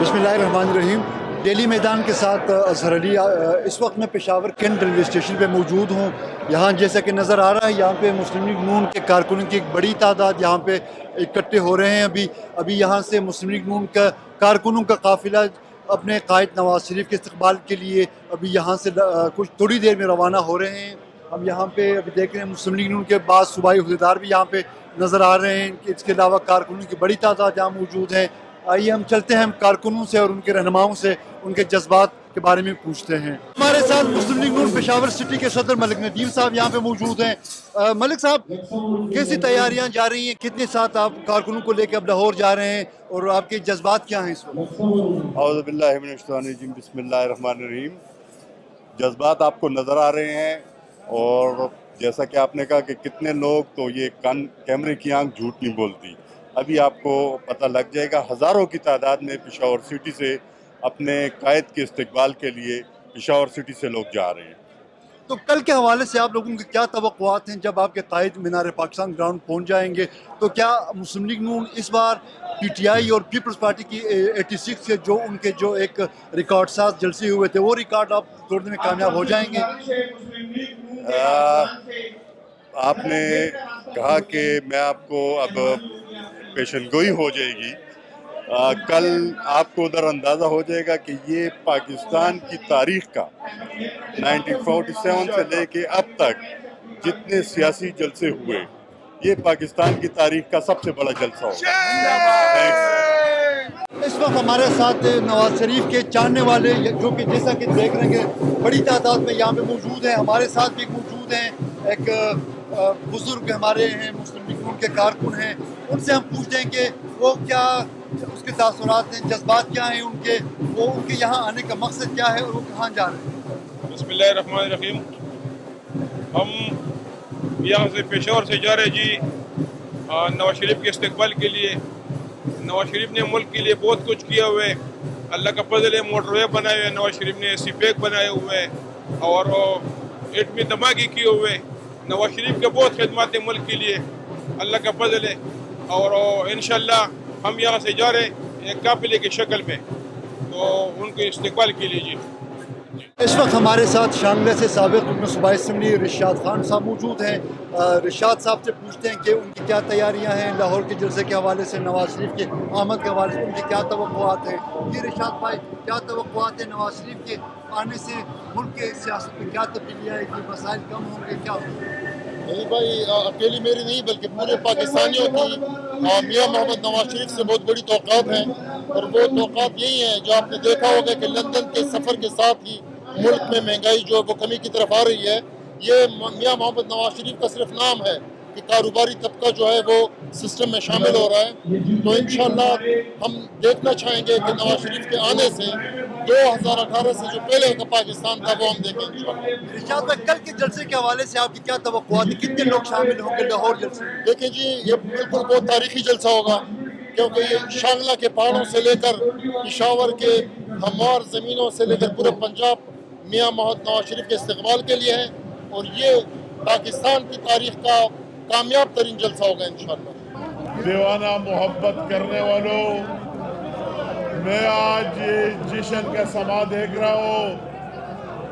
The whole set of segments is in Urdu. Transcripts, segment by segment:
بسم اللہ الرحمن الرحیم۔ ڈیلی میدان کے ساتھ اظہر علی، اس وقت میں پشاور کینٹ ریلوے اسٹیشن پہ موجود ہوں۔ یہاں جیسا کہ نظر آ رہا ہے، یہاں پہ مسلم لیگ نون کے کارکنوں کی ایک بڑی تعداد یہاں پہ اکٹھے ہو رہے ہیں۔ ابھی یہاں سے مسلم لیگ نون کا کارکنوں کا قافلہ اپنے قائد نواز شریف کے استقبال کے لیے ابھی یہاں سے کچھ تھوڑی دیر میں روانہ ہو رہے ہیں۔ ہم یہاں پہ ابھی دیکھ رہے ہیں مسلم لیگ نون کے بعض صوبائی عہدیدار بھی یہاں پہ نظر آ رہے ہیں کہ اس کے علاوہ کارکنوں کی بڑی تعداد یہاں موجود ہے۔ آئیے ہم چلتے ہیں کارکنوں سے اور ان کے رہنماؤں سے ان کے جذبات کے بارے میں پوچھتے ہیں۔ ہمارے ساتھ مسلم لیگ نون پشاور سٹی کے صدر ملک ندیم صاحب یہاں پہ موجود ہیں۔ ملک صاحب، کیسی تیاریاں جا رہی ہیں؟ کتنے ساتھ آپ کارکنوں کو لے کے اب لاہور جا رہے ہیں اور آپ کے جذبات کیا ہیں اس وقت؟ اعوذ باللہ من الشیطان الرجیم، بسم اللہ الرحمن الرحیم۔ جذبات آپ کو نظر آ رہے ہیں، اور جیسا کہ آپ نے کہا کہ کتنے لوگ، تو یہ کیمرے کی آنکھ جھوٹ نہیں بولتی۔ ابھی آپ کو پتہ لگ جائے گا، ہزاروں کی تعداد میں پشاور سٹی سے اپنے قائد کے استقبال کے لیے پشاور سٹی سے لوگ جا رہے ہیں۔ تو کل کے حوالے سے آپ لوگوں کی کیا توقعات ہیں؟ جب آپ کے قائد مینار پاکستان گراؤنڈ پہنچ جائیں گے تو کیا مسلم league known us bar P T I اور پیپلز پارٹی کی 86 کے جو ان کے جو ایک ریکارڈ ساز جلسے ہوئے تھے، وہ ریکارڈ آپ توڑنے میں کامیاب ہو جائیں گے؟ آپ نے کہا کہ میں آپ کو اب پیشن گوئی ہو جائے گی۔ کل آپ کو ادھر اندازہ ہو جائے گا کہ یہ پاکستان کی تاریخ کا 1947 سے لے کے اب تک جتنے سیاسی جلسے ہوئے، یہ پاکستان کی تاریخ کا سب سے بڑا جلسہ ہوگا۔ اس وقت ہمارے ساتھ نواز شریف کے چاہنے والے، جو کہ جیسا کہ دیکھ رہے ہیں بڑی تعداد میں یہاں پہ موجود ہیں، ہمارے ساتھ بھی موجود ہیں ایک بزرگ ہمارے ہیں، مسلم لیگ نون کے کارکن ہیں۔ ان سے ہم پوچھتے ہیں کہ وہ کیا اس کے تاثرات ہیں، جذبات کیا ہیں ان کے یہاں آنے کا مقصد کیا ہے اور وہ کہاں جا رہے ہیں۔ بسم اللہ الرحمن الرحیم۔ ہم یہاں سے پشاور سے جا رہے جی نواز شریف کے استقبال کے لیے۔ نواز شریف نے ملک کے لیے بہت کچھ کیا ہوئے، اللہ کا فضل ہے، موٹر وے بنائے ہوئے، نواز شریف نے سی پیک بنائے ہوئے اور ایٹمی دھماکے کیے ہوئے۔ نواز شریف کے بہت خدمات ہیں ملک کے لیے، اللہ کا فضل ہے، اور انشاءاللہ ہم یہاں سے جا رہے ہیں ایک قافلے کی شکل میں، تو ان کے استقبال کے لیے جی۔ اس وقت ہمارے ساتھ شانگلہ سے سابق رکن صوبائی اسمبلی رشاد خان صاحب موجود ہیں۔ رشاد صاحب سے پوچھتے ہیں کہ ان کی کیا تیاریاں ہیں لاہور کے جلسے کے حوالے سے، نواز شریف کے آمد کے حوالے سے ان کی کیا توقعات ہیں؟ یہ رشاد بھائی، کیا توقعات ہیں نواز شریف کے آنے سے؟ ملک کے سیاست میں کیا تبدیلی آئے گی؟ مسائل کم ہوں گے؟ کیا ہوگا؟ نہیں بھائی، اکیلی میری نہیں بلکہ پورے پاکستانیوں کی میاں محمد نواز شریف سے بہت بڑی توقعات ہیں، اور وہ توقعات یہی ہیں جو آپ نے دیکھا ہوگا کہ لندن کے سفر کے ساتھ ہی ملک میں مہنگائی جو ہے وہ کمی کی طرف آ رہی ہے۔ یہ میاں محمد نواز شریف کا صرف نام ہے کہ کاروباری طبقہ جو ہے وہ سسٹم میں شامل ہو رہا ہے، تو انشاءاللہ ہم دیکھنا چاہیں گے کہ نواز شریف کے آنے سے 2018 سے جو پہلے کا پاکستان تھا وہ ہم دیکھیں انشاءاللہ۔ رشاد بھائی، کل کے جلسے کے حوالے سے آپ کی کیا توقعات ہیں؟ کتنے لوگ شامل ہوں گے لاہور جلسے میں؟ دیکھیں جی، یہ بالکل بہت تاریخی جلسہ ہوگا، کیونکہ یہ شانگلہ کے پہاڑوں سے لے کر پشاور کے ہموار زمینوں سے لے کر پورے پنجاب میاں محمد نواز شریف کے استقبال کے لیے ہے، اور یہ پاکستان کی تاریخ کا کامیاب ترین جلسہ ہوگا انشاءاللہ۔ دیوانہ محبت کرنے والوں، میں آج یہ جشن کا سما دیکھ رہا ہوں،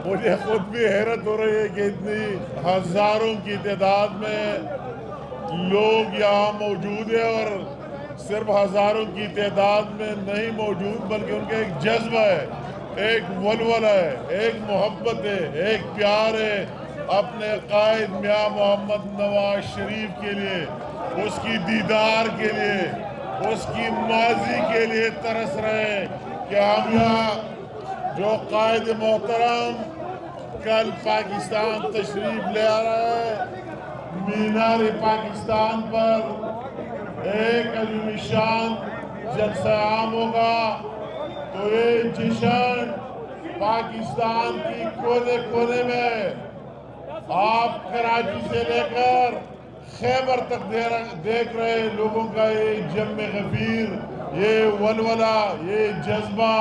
مجھے خود بھی حیرت ہو رہی ہے کہ اتنی ہزاروں کی تعداد میں لوگ یہاں موجود ہیں، اور صرف ہزاروں کی تعداد میں نہیں موجود بلکہ ان کا ایک جذبہ ہے، ایک ولولہ ہے، ایک محبت ہے، ایک پیار ہے اپنے قائد میاں محمد نواز شریف کے لیے، اس کی دیدار کے لیے، اس کی ماضی کے لیے ترس رہے ہیں کہ ہم یہاں جو قائد محترم کل پاکستان تشریف لے آ رہا ہے، مینار پاکستان پر ایک عظیم شان جلسہ عام ہوگا، تو یہ جشن پاکستان کی کونے کونے میں، آپ کراچی سے لے کر خیبر تک دیکھ رہے لوگوں کا یہ جم غفیر، یہ ولولہ، یہ جذبہ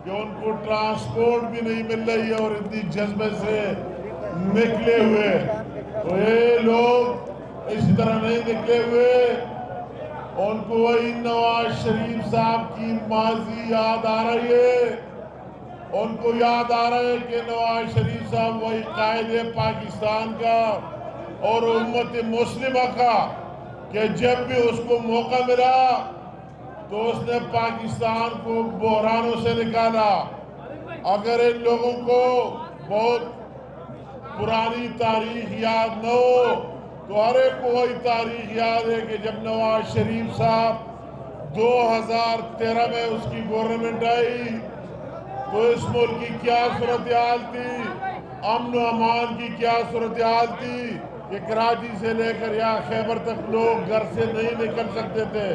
کہ ان کو ٹرانسپورٹ بھی نہیں مل رہی ہے اور اتنی جذبے سے نکلے ہوئے، تو یہ لوگ اس طرح نہیں نکلے ہوئے ان کو وہی نواز شریف صاحب کی ماضی یاد آ رہی ہے، ان کو یاد آ رہا ہے کہ نواز شریف صاحب وہی قائد پاکستان کا اور امت مسلمہ کا کہ جب بھی اس کو موقع ملا تو اس نے پاکستان کو بحرانوں سے نکالا۔ اگر ان لوگوں کو بہت پرانی تاریخ یاد نہ ہو تو ہر ایک کو وہی تاریخ یاد ہے کہ جب نواز شریف صاحب 2013 میں اس کی گورنمنٹ آئی تو اس ملک کی کیا صورتحال تھی، امن و امان کی کیا صورتحال تھی کہ کراچی سے لے کر یہاں خیبر تک لوگ گھر سے نہیں نکل سکتے تھے،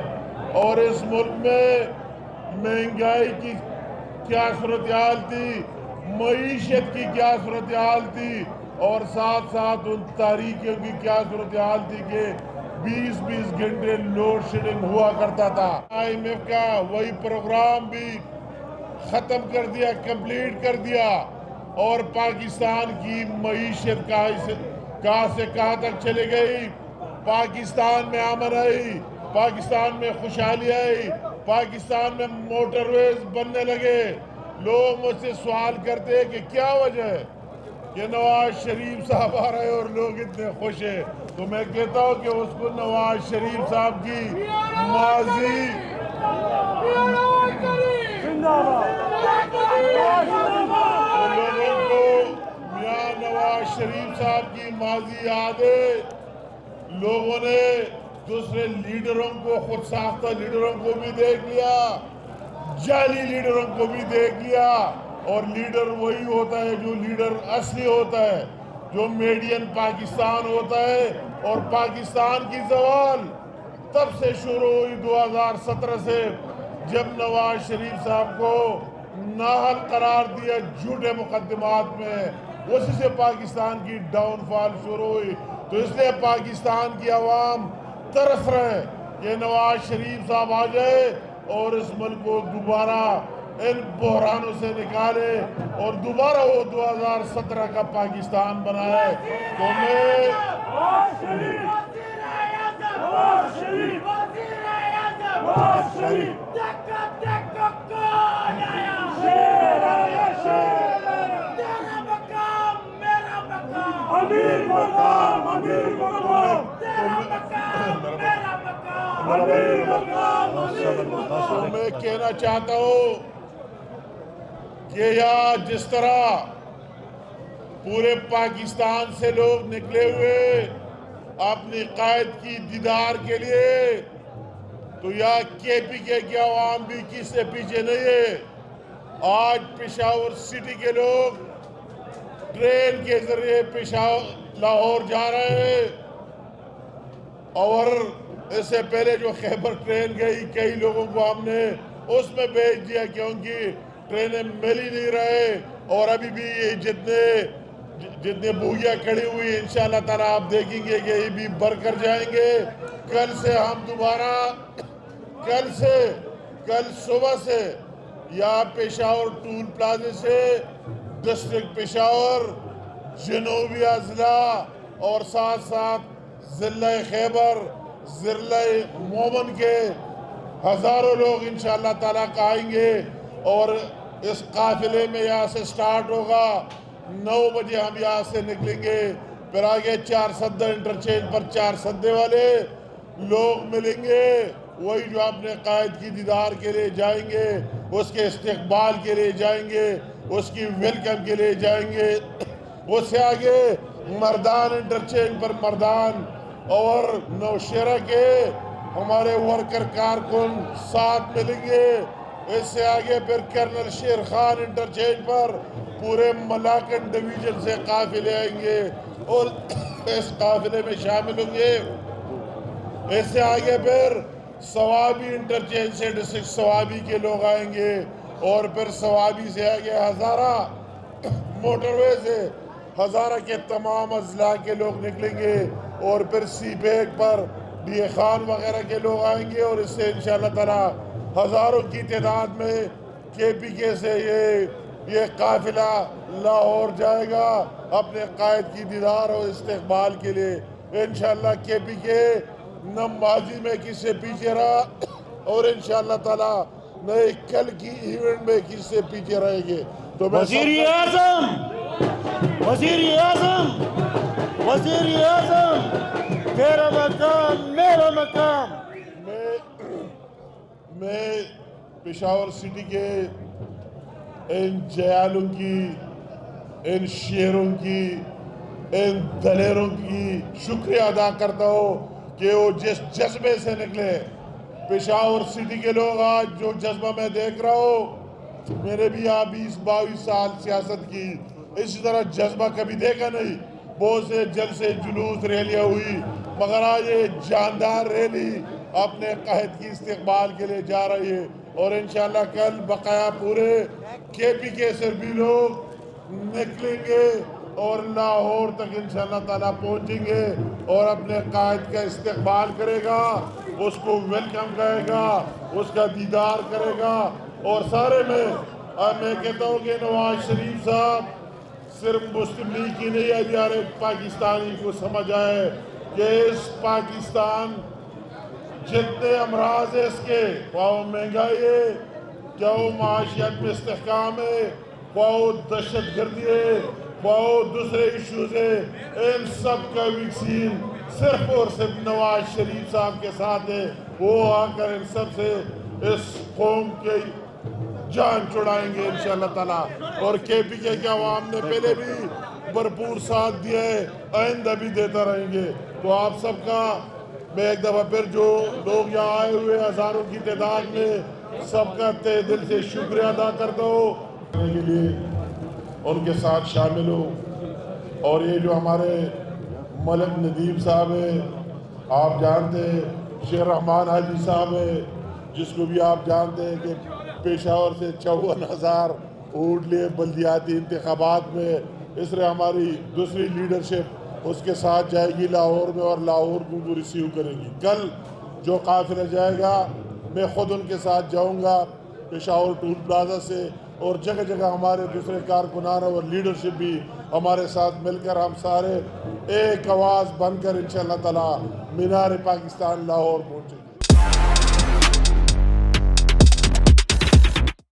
اور اس ملک میں مہنگائی کی کیا صورتحال تھی، معیشت کی کیا صورتحال تھی، اور ساتھ ساتھ ان تاریخیوں کی کیا صورتحال تھی کہ 20 گھنٹے لوڈ شیڈنگ ہوا کرتا تھا۔ IMF کا وہی پروگرام بھی ختم کر دیا، کمپلیٹ کر دیا، اور پاکستان کی معیشت کہاں سے کہاں تک چلے گئی۔ پاکستان میں امن آئی، پاکستان میں خوشحالی آئی، پاکستان میں موٹر ویز بننے لگے۔ لوگ مجھ سے سوال کرتے ہیں کہ کیا وجہ ہے کہ نواز شریف صاحب آ رہے اور لوگ اتنے خوش ہیں، تو میں کہتا ہوں کہ اس کو نواز شریف صاحب کی ماضی لوگوں کو میاں نواز شریف صاحب کی ماضی یاد ہے۔ لوگوں نے دوسرے لیڈروں کو، خود ساختہ لیڈروں کو بھی دیکھ لیا، جعلی لیڈروں کو بھی دیکھ لیا، اور لیڈر وہی ہوتا ہے جو لیڈر اصلی ہوتا ہے، جو میڈین پاکستان ہوتا ہے۔ اور پاکستان کی زوال تب سے شروع ہوئی 2017 سے، جب نواز شریف صاحب کو نااہل قرار دیا جھوٹے مقدمات میں، اسی سے پاکستان کی ڈاؤن فال شروع ہوئی۔ تو اس لیے پاکستان کی عوام ترس رہے کہ نواز شریف صاحب آ جائے اور اس ملک کو دوبارہ ان بحرانوں سے نکالے اور دوبارہ وہ 2017 کا پاکستان بنائے۔ تو میں کہنا چاہتا ہوں کہ یہاں جس طرح پورے پاکستان سے لوگ نکلے ہوئے اپنی قائد کی دیدار کے لیے، تو یہاں KPK کی عوام بھی کس سے پیچھے نہیں ہے۔ آج پشاور سٹی کے لوگ ٹرین کے ذریعے لاہور جا رہے ہیں، اور اس سے پہلے جو خیبر ٹرین گئی کئی لوگوں کو ہم نے اس میں بھیج دیا کہ ان کی ٹرینیں مل ہی نہیں رہے، اور ابھی بھی یہ جتنے بوگیاں کھڑی ہوئی انشاءاللہ تعالیٰ آپ دیکھیں گے کہ یہ بھی بھر کر جائیں گے۔ کل سے ہم دوبارہ کل صبح سے یہاں پشاور ٹول پلازے سے ڈسٹرکٹ پشاور، جنوبی اضلاع اور ساتھ ساتھ ضلع خیبر، ضلع مومن کے ہزاروں لوگ انشاءاللہ تعالیٰ آئیں گے، اور اس قافلے میں یہاں سے سٹارٹ ہوگا 9 بجے، ہم یہاں سے نکلیں گے، پھر آگے 4 سدہ انٹرچینج پر 4 سدے والے لوگ ملیں گے، وہی جو اپنے قائد کی دیدار کے لیے جائیں گے، اس کے استقبال کے لیے جائیں گے، اس کی ویلکم کے لیے جائیں گے۔ اس سے آگے مردان انٹرچینج پر مردان اور نوشہرہ کے ہمارے ورکر کارکن ساتھ ملیں گے۔ اس سے آگے پھر کرنل شیر خان انٹرچینج پر پورے ملاکن ڈویژن سے قافلے آئیں گے اور اس قافلے میں شامل ہوں گے۔ اس سے آگے پھر سوابی انٹرچینج سے ڈسٹرکٹ سوابی کے لوگ آئیں گے، اور پھر سوابی سے آگے ہزارہ موٹر وے سے ہزارہ کے تمام اضلاع کے لوگ نکلیں گے، اور پھر سی پیک پر ڈی خان وغیرہ کے لوگ آئیں گے، اور اس سے انشاءاللہ تعالی ہزاروں کی تعداد میں KPK سے یہ قافلہ لاہور جائے گا اپنے قائد کی دیدار اور استقبال کے لیے۔ انشاءاللہ KPK نہ ماضی میں کس سے پیچھے رہا اور انشاءاللہ تعالی نہ کل کی ایونٹ میں کس سے پیچھے رہیں گے. تو میں وزیر اعظم وزیر اعظم وزیر اعظم تیرا مقام میرا مقام. میں پشاور سٹی کے ان جیالوں کی، ان شیروں کی، ان دلیروں کی شکریہ ادا کرتا ہوں کہ وہ جس جذبے سے نکلے. پشاور سٹی کے لوگ آج جو جذبہ میں دیکھ رہا ہوں، میں نے بھی 20-22 سال سیاست کی، اسی طرح جذبہ کبھی دیکھا نہیں. بہت سے جلسے جلوس ریلیاں ہوئی، مگر آج یہ جاندار ریلی اپنے قائد کی استقبال کے لیے جا رہی ہے. اور انشاءاللہ کل بقایا پورے کے پی کے سے بھی لوگ نکلیں گے اور لاہور تک انشاءاللہ تعالیٰ پہنچیں گے اور اپنے قائد کا استقبال کرے گا، اس کو ویلکم کرے گا، اس کا دیدار کرے گا. اور سارے میں کہتا ہوں کہ نواز شریف صاحب صرف مسلم لیگ کی نہیں ہے، ہر ایک پاکستانی کو سمجھ آئے کہ اس پاکستان جتنے امراض ہے اس کے، خواہ وہ مہنگائی ہے، کیا وہ معاشیات میں استحکام ہے، خواہ وہ دہشت گردی ہے، خواہ وہ دوسرے ایشوز ہے، ان سب کا ویکسین صرف اور صرف نواز شریف صاحب کے ساتھ ہے. وہ آ کر ان سب سے اس قوم کے جان چھڑائیں گے انشاءاللہ تعالیٰ. اور کے پی کے عوام نے پہلے بھی بھرپور ساتھ دیا ہے، آئندہ بھی دیتا رہیں گے. تو آپ سب کا میں ایک دفعہ پھر جو لوگ یہاں آئے ہوئے ہزاروں کی تعداد میں، سب کا تہ دل سے شکریہ ادا کرتا ہوں کے لیے ان کے ساتھ شامل ہوں. اور یہ جو ہمارے ملک ندیم صاحب ہیں، آپ جانتے ہیں، شیر رحمان حاجی صاحب ہیں، جس کو بھی آپ جانتے ہیں کہ پشاور سے 54,000 ووٹ لیے بلدیاتی انتخابات میں. اس لیے ہماری دوسری لیڈرشپ اس کے ساتھ جائے گی لاہور میں اور لاہور کو وہ ریسیو کرے گی. کل جو قافلہ جائے گا میں خود ان کے ساتھ جاؤں گا پشاور ٹول پلازا سے، اور جگہ جگہ ہمارے دوسرے کارکنان اور لیڈرشپ بھی ہمارے ساتھ مل کر ہم سارے ایک آواز بن کر انشاءاللہ تعالی مینار پاکستان لاہور پہنچیں گے.